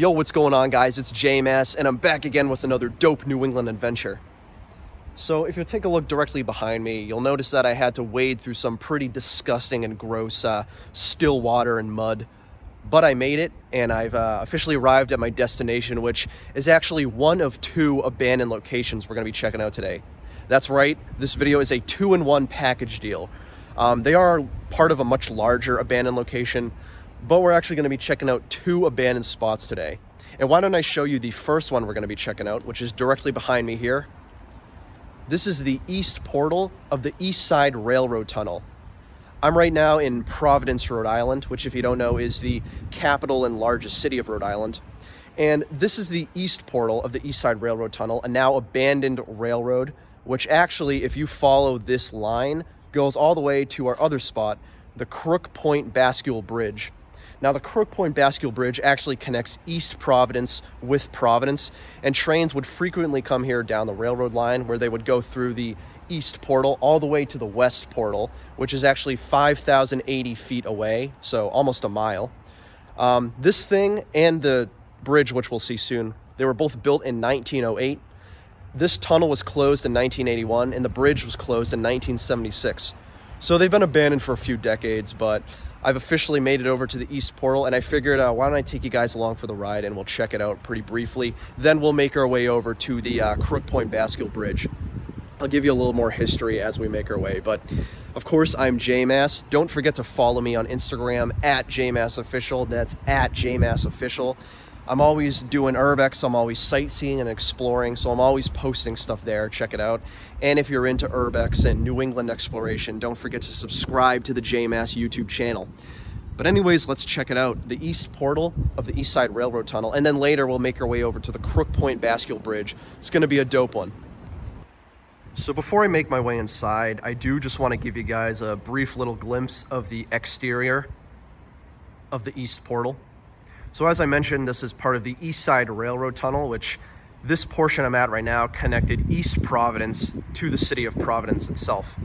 Yo, what's going on, guys? It's JMass, and I'm back again with another dope New England adventure. So if you take a look directly behind me, you'll notice that I had to wade through some pretty disgusting and gross still water and mud. But I made it, and I've officially arrived at my destination, which is actually one of two abandoned locations we're going to be checking out today. That's right, this video is a 2-in-1 package deal. They are part of a much larger abandoned location, but we're actually going to be checking out two abandoned spots today. And why don't I show you the first one we're going to be checking out, which is directly behind me here. This is the east portal of the East Side Railroad Tunnel. I'm right now in Providence, Rhode Island, which, if you don't know, is the capital and largest city of Rhode Island. And this is the east portal of the East Side Railroad Tunnel, a now abandoned railroad, which actually, if you follow this line, goes all the way to our other spot, the Crook Point Bascule Bridge. Now, the Crook Point Bascule Bridge actually connects East Providence with Providence, and trains would frequently come here down the railroad line, where they would go through the east portal all the way to the west portal, which is actually 5,080 feet away, so almost a mile. This thing and the bridge, which we'll see soon, they were both built in 1908. This tunnel was closed in 1981, and the bridge was closed in 1976. So they've been abandoned for a few decades, but I've officially made it over to the east portal, and I figured, why don't I take you guys along for the ride, and we'll check it out pretty briefly. Then we'll make our way over to the Crook Point Bascule Bridge. I'll give you a little more history as we make our way, but of course, I'm JMass. Don't forget to follow me on Instagram at JMassOfficial. That's at JMassOfficial. I'm always doing urbex, I'm always sightseeing and exploring, so I'm always posting stuff there. Check it out. And if you're into urbex and New England exploration, don't forget to subscribe to the JMass YouTube channel. But anyways, let's check it out. The east portal of the East Side Railroad Tunnel, and then later we'll make our way over to the Crook Point Bascule Bridge. It's gonna be a dope one. So before I make my way inside, I do just want to give you guys a brief little glimpse of the exterior of the east portal. So as I mentioned, this is part of the East Side Railroad Tunnel, which this portion I'm at right now connected East Providence to the city of Providence itself.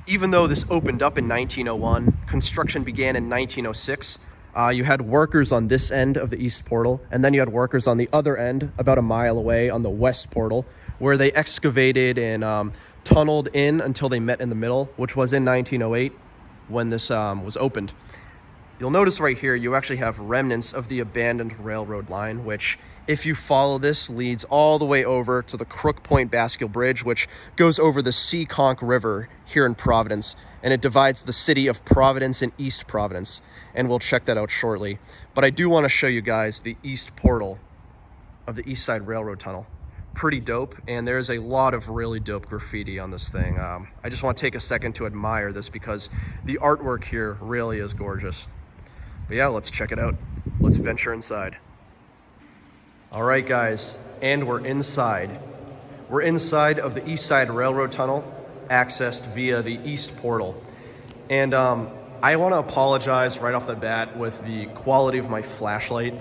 Even though this opened up in 1901, construction began in 1906. You had workers on this end of the east portal, and then you had workers on the other end, about a mile away on the west portal, where they excavated and tunneled in until they met in the middle, which was in 1908 when this was opened. You'll notice right here, you actually have remnants of the abandoned railroad line, which, if you follow this, leads all the way over to the Crook Point Bascule Bridge, which goes over the Seekonk River here in Providence, and it divides the city of Providence and East Providence, and we'll check that out shortly. But I do want to show you guys the east portal of the East Side Railroad Tunnel. Pretty dope, and there's a lot of really dope graffiti on this thing. I just want to take a second to admire this because the artwork here really is gorgeous. But yeah, let's check it out. Let's venture inside. All right, guys, and we're inside. We're inside of the East Side Railroad Tunnel, accessed via the east portal. And I want to apologize right off the bat with the quality of my flashlight.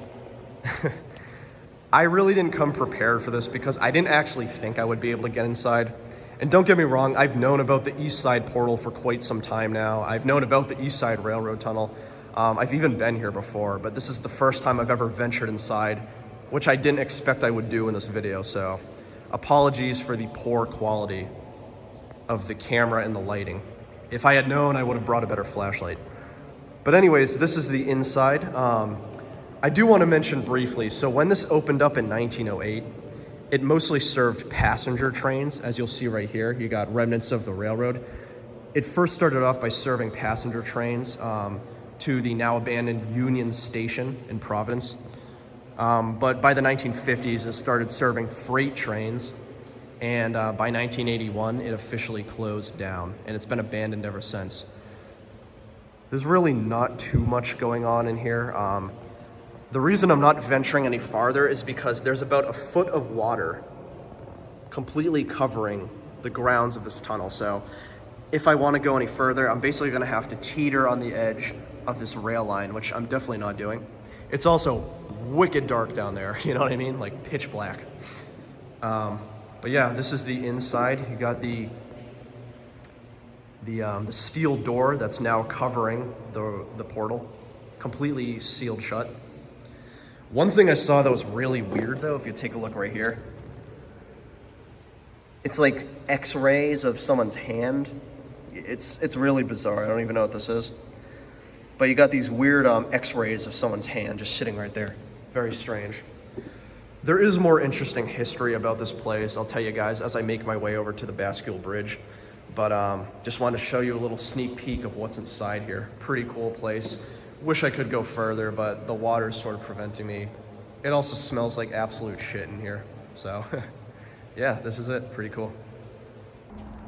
I really didn't come prepared for this because I didn't actually think I would be able to get inside. And don't get me wrong, I've known about the East Side portal for quite some time now. I've known about the East Side Railroad Tunnel. I've even been here before, but this is the first time I've ever ventured inside, which I didn't expect I would do in this video, so apologies for the poor quality of the camera and the lighting. If I had known, I would have brought a better flashlight. But anyways, this is the inside. I do want to mention briefly, so when this opened up in 1908, it mostly served passenger trains, as you'll see right here. You got remnants of the railroad. It first started off by serving passenger trains to the now abandoned Union Station in Providence. But by the 1950s, it started serving freight trains, and by 1981, it officially closed down, and it's been abandoned ever since. There's really not too much going on in here. The reason I'm not venturing any farther is because there's about a foot of water completely covering the grounds of this tunnel. So if I want to go any further, I'm basically going to have to teeter on the edge of this rail line, which I'm definitely not doing. It's also wicked dark down there, you know what I mean? Like pitch black. But yeah, this is the inside. You got the steel door that's now covering the portal, completely sealed shut. One thing I saw that was really weird though, if you take a look right here, it's like x-rays of someone's hand. It's really bizarre. I don't even know what this is. But you got these weird x-rays of someone's hand just sitting right there. Very strange. There is more interesting history about this place, I'll tell you guys, as I make my way over to the Bascule Bridge. But just wanted to show you a little sneak peek of what's inside here. Pretty cool place. Wish I could go further, but the water's sort of preventing me. It also smells like absolute shit in here. So yeah, this is it. Pretty cool.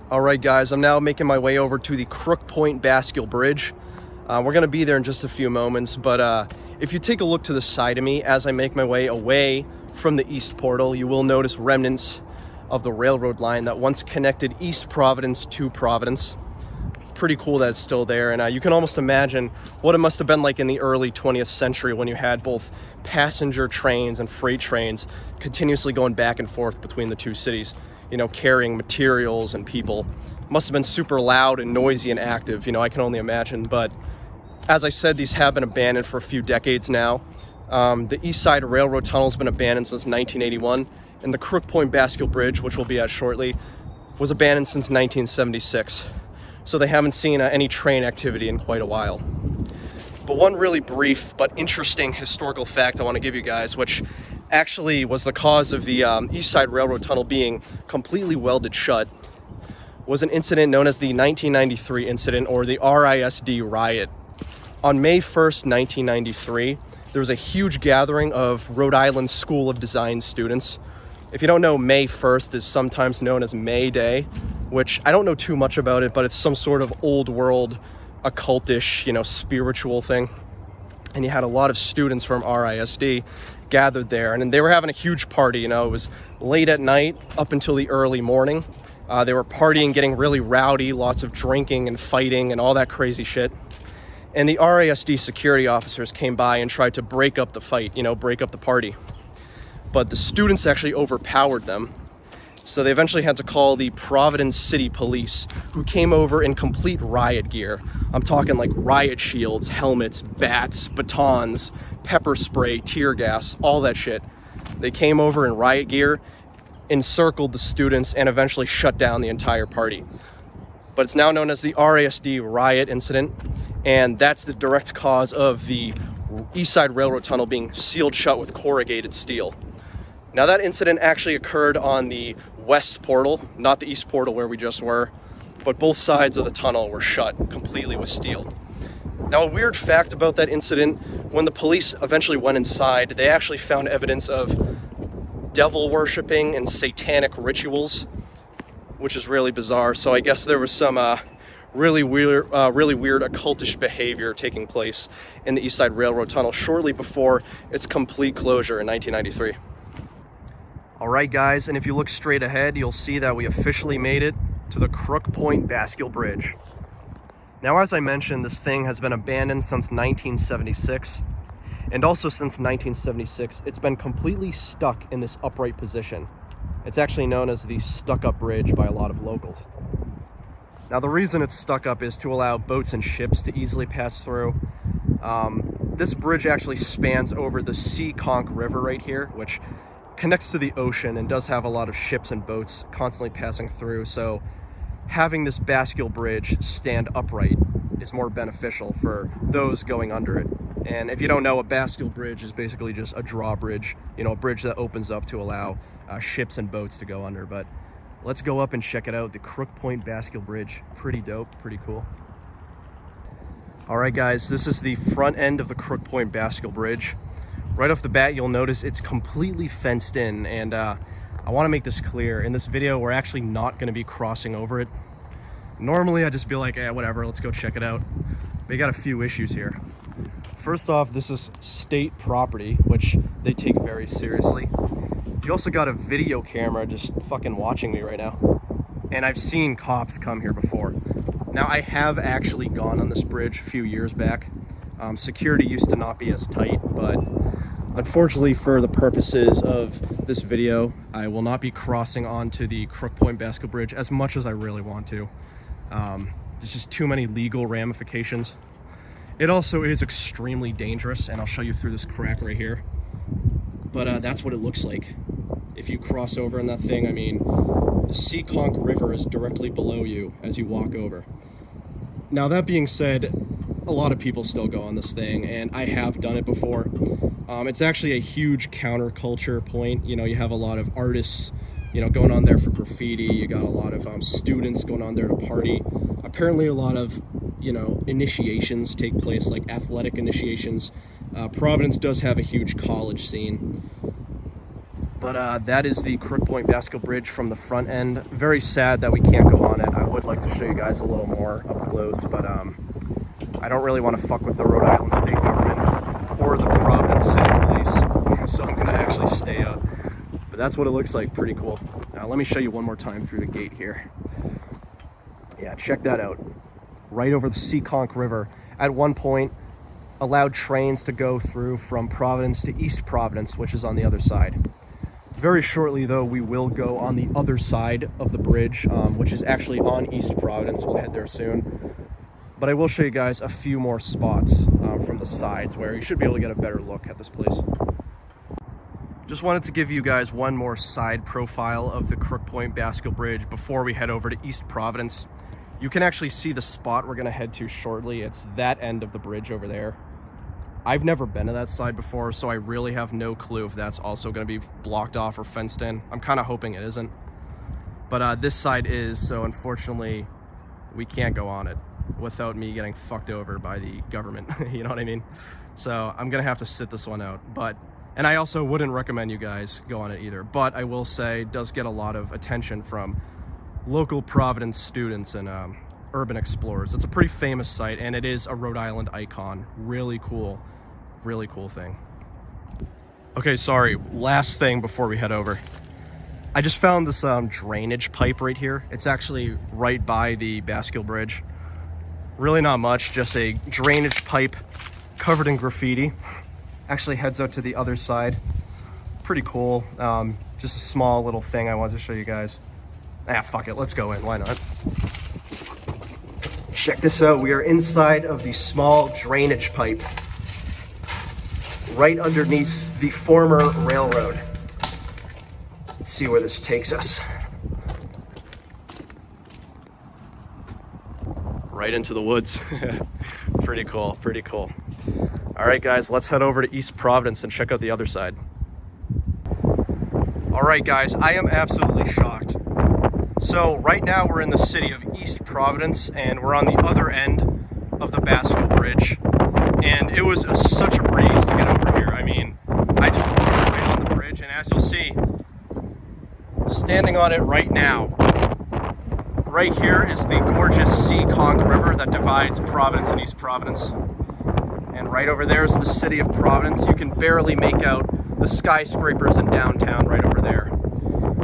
All right, guys, I'm now making my way over to the Crook Point Bascule Bridge. We're gonna be there in just a few moments, but if you take a look to the side of me as I make my way away from the East Portal, you will notice remnants of the railroad line that once connected East Providence to Providence. Pretty cool that it's still there, and you can almost imagine what it must have been like in the early 20th century when you had both passenger trains and freight trains continuously going back and forth between the two cities, you know, carrying materials and people. Must have been super loud and noisy and active, you know, I can only imagine. But as I said, these have been abandoned for a few decades now. The East Side Railroad Tunnel has been abandoned since 1981, and the Crook Point Bascule Bridge, which we'll be at shortly, was abandoned since 1976. So they haven't seen any train activity in quite a while. But one really brief but interesting historical fact I want to give you guys, which actually was the cause of the East Side Railroad Tunnel being completely welded shut, was an incident known as the 1993 incident, or the RISD riot. On May 1st, 1993, there was a huge gathering of Rhode Island School of Design students. If you don't know, May 1st is sometimes known as May Day, which I don't know too much about it, but it's some sort of old world, occultish, you know, spiritual thing. And you had a lot of students from RISD gathered there, and they were having a huge party. You know, it was late at night up until the early morning. They were partying, getting really rowdy, lots of drinking and fighting and all that crazy shit. And the RISD security officers came by and tried to break up the fight, you know, break up the party. But the students actually overpowered them. So they eventually had to call the Providence City Police, who came over in complete riot gear. I'm talking like riot shields, helmets, bats, batons, pepper spray, tear gas, all that shit. They came over in riot gear, encircled the students, and eventually shut down the entire party. But it's now known as the RISD Riot Incident, and that's the direct cause of the East Side Railroad Tunnel being sealed shut with corrugated steel. Now that incident actually occurred on the West Portal, not the East Portal where we just were, but both sides of the tunnel were shut completely with steel. Now, a weird fact about that incident, when the police eventually went inside, they actually found evidence of devil worshipping and satanic rituals, which is really bizarre. So I guess there was some really weird occultish behavior taking place in the East Side Railroad Tunnel shortly before its complete closure in 1993. All right, guys, and if you look straight ahead, you'll see that we officially made it to the Crook Point Bascule Bridge. Now, as I mentioned, this thing has been abandoned since 1976, and also since 1976, it's been completely stuck in this upright position. It's actually known as the stuck-up bridge by a lot of locals. Now, the reason it's stuck up is to allow boats and ships to easily pass through. This bridge actually spans over the Seekonk River right here, which connects to the ocean and does have a lot of ships and boats constantly passing through. So having this Bascule Bridge stand upright is more beneficial for those going under it. And if you don't know, a Bascule Bridge is basically just a drawbridge, you know, a bridge that opens up to allow ships and boats to go under. But let's go up and check it out, the Crook Point Bascule Bridge. Pretty dope, pretty cool. All right, guys, this is the front end of the Crook Point Bascule Bridge. Right off the bat, you'll notice it's completely fenced in, and I want to make this clear. In this video, we're actually not going to be crossing over it. Normally, I'd just be like, whatever, let's go check it out. But you got a few issues here. First off, this is state property, which they take very seriously. You also got a video camera just fucking watching me right now. And I've seen cops come here before. Now, I have actually gone on this bridge a few years back. Security used to not be as tight, but unfortunately for the purposes of this video, I will not be crossing onto the Crook Point Bascule Bridge as much as I really want to. There's just too many legal ramifications. It also is extremely dangerous, and I'll show you through this crack right here. but that's what it looks like if you cross over in that thing. I mean, the Seekonk River is directly below you as you walk over. Now, that being said, a lot of people still go on this thing, and I have done it before. It's actually a huge counterculture point. You know, you have a lot of artists, you know, going on there for graffiti. You got a lot of students going on there to party. Apparently a lot of, you know, initiations take place, like athletic initiations. Providence does have a huge college scene. But that is the Crook Point Bascule Bridge from the front end. Very sad that we can't go on it. I would like to show you guys a little more up close, but I don't really want to fuck with the Rhode Island State Government or the Providence City Police, so I'm going to actually stay out. But that's what it looks like. Pretty cool. Now let me show you one more time through the gate here. Yeah, check that out. Right over the Seekonk River. At one point, allowed trains to go through from Providence to East Providence, which is on the other side. Very shortly, though, we will go on the other side of the bridge, which is actually on East Providence. We'll head there soon. But I will show you guys a few more spots from the sides where you should be able to get a better look at this place. Just wanted to give you guys one more side profile of the Crook Point Bascule Bridge before we head over to East Providence. You can actually see the spot we're going to head to shortly. It's that end of the bridge over there. I've never been to that side before, so I really have no clue if that's also going to be blocked off or fenced in. I'm kind of hoping it isn't. But this side is, so unfortunately, we can't go on it without me getting fucked over by the government. You know what I mean? So I'm going to have to sit this one out. And I also wouldn't recommend you guys go on it either. But I will say it does get a lot of attention from local Providence students and urban explorers. It's a pretty famous site, and it is a Rhode Island icon. Really cool thing. Okay, sorry, last thing before we head over. I just found this drainage pipe right here. It's actually right by the Bascule Bridge. Really not much, just a drainage pipe covered in graffiti. Actually heads out to the other side. Pretty cool. Just a small little thing I wanted to show you guys. Fuck it, let's go in, why not? Check this out, we are inside of the small drainage pipe right underneath the former railroad. Let's see where this takes us. Right into the woods. Pretty cool, pretty cool. All right, guys, let's head over to East Providence and check out the other side. All right, guys, I am absolutely shocked. So right now we're in the city of East Providence, and we're on the other end of the Bascule Bridge. And it was such a breeze to get over here. I mean, I just walked right on the bridge, and as you'll see, standing on it right now, right here is the gorgeous Seekonk River that divides Providence and East Providence. And right over there is the city of Providence. You can barely make out the skyscrapers in downtown right over there.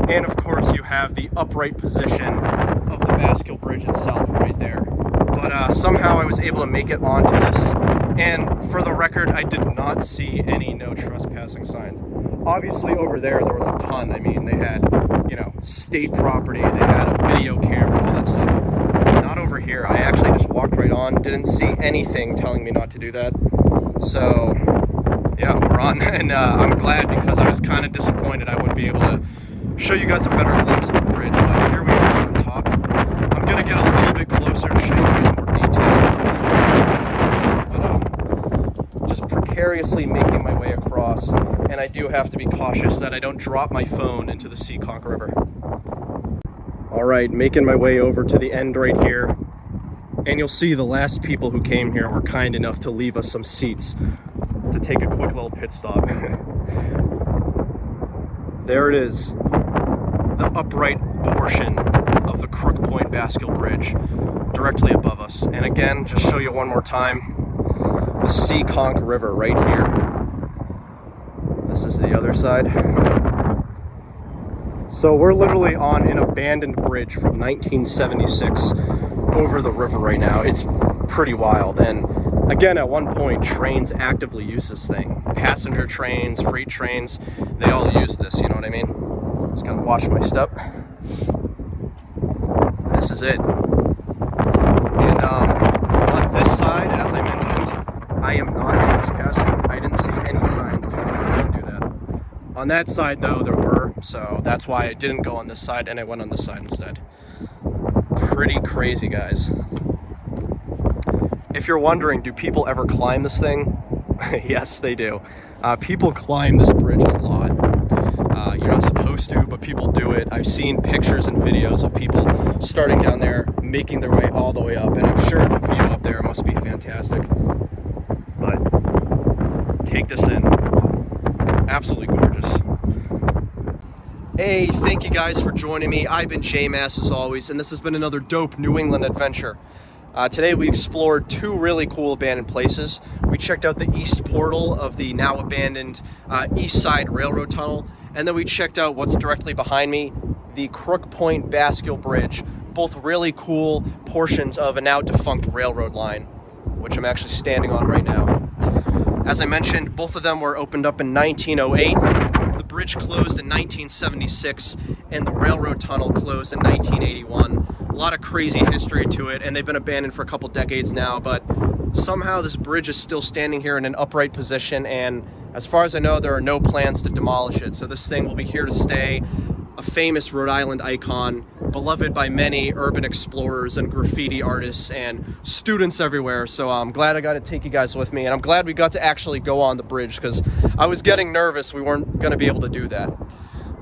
And of course you have the upright position of the Bascule Bridge itself right there. But somehow I was able to make it onto this. And for the record, I did not see any no trespassing signs. Obviously over there was a ton. I mean, they had, you know, state property, they had a video camera, all that stuff. Not over here. I actually just walked right on, didn't see anything telling me not to do that. So yeah, we're on. And I'm glad, because I was kind of disappointed I wouldn't be able to show you guys a better glimpse of the bridge. But here we are on top. I'm gonna get a little bit closer to show you guys more detail. But just precariously making my way across, and I do have to be cautious that I don't drop my phone into the Seekonk River. All right, making my way over to the end right here, and you'll see the last people who came here were kind enough to leave us some seats to take a quick little pit stop. There it is, the upright portion of the Crook Point Bascule Bridge directly above us. And again, just show you one more time, the Seekonk River right here. This is the other side. So we're literally on an abandoned bridge from 1976 over the river right now. It's pretty wild. And again, at one point, trains actively use this thing. Passenger trains, freight trains, they all use this, you know what I mean? Just gotta watch my step. This is it. And on this side, as I mentioned, I am not trespassing. I didn't see any signs telling me I couldn't do that. On that side, though, there were, so that's why I didn't go on this side and I went on this side instead. Pretty crazy, guys. If you're wondering, do people ever climb this thing? Yes, they do. People climb this bridge a lot. You're not supposed to, but people do it. I've seen pictures and videos of people starting down there, making their way all the way up, and I'm sure the view up there must be fantastic. But take this in. Absolutely gorgeous. Hey, thank you guys for joining me. I've been J-Mass as always, and this has been another dope New England adventure. Today we explored two really cool abandoned places. We checked out the east portal of the now abandoned East Side Railroad Tunnel, and then we checked out what's directly behind me, the Crook Point Bascule Bridge. Both really cool portions of a now defunct railroad line, which I'm actually standing on right now. As I mentioned, both of them were opened up in 1908. The bridge closed in 1976, and the railroad tunnel closed in 1981. A lot of crazy history to it, and they've been abandoned for a couple decades now, but somehow this bridge is still standing here in an upright position, and as far as I know, there are no plans to demolish it. So this thing will be here to stay, a famous Rhode Island icon, beloved by many urban explorers and graffiti artists and students everywhere. So I'm glad I got to take you guys with me, and I'm glad we got to actually go on the bridge, because I was getting nervous we weren't going to be able to do that.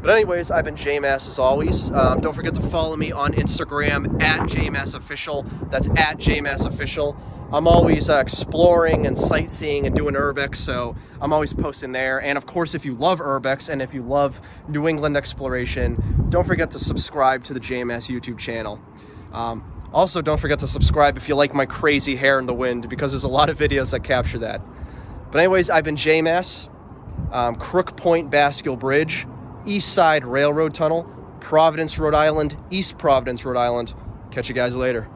But anyways, I've been J-Mass as always. Don't forget to follow me on Instagram at JMassOfficial. That's at JMassOfficial. I'm always exploring and sightseeing and doing urbex, so I'm always posting there. And of course, if you love urbex and if you love New England exploration, don't forget to subscribe to the J-Mass YouTube channel. Also, don't forget to subscribe if you like my crazy hair in the wind, because there's a lot of videos that capture that. But anyways, I've been J-Mass, Crook Point Bascule Bridge, East Side Railroad Tunnel, Providence, Rhode Island, East Providence, Rhode Island. Catch you guys later.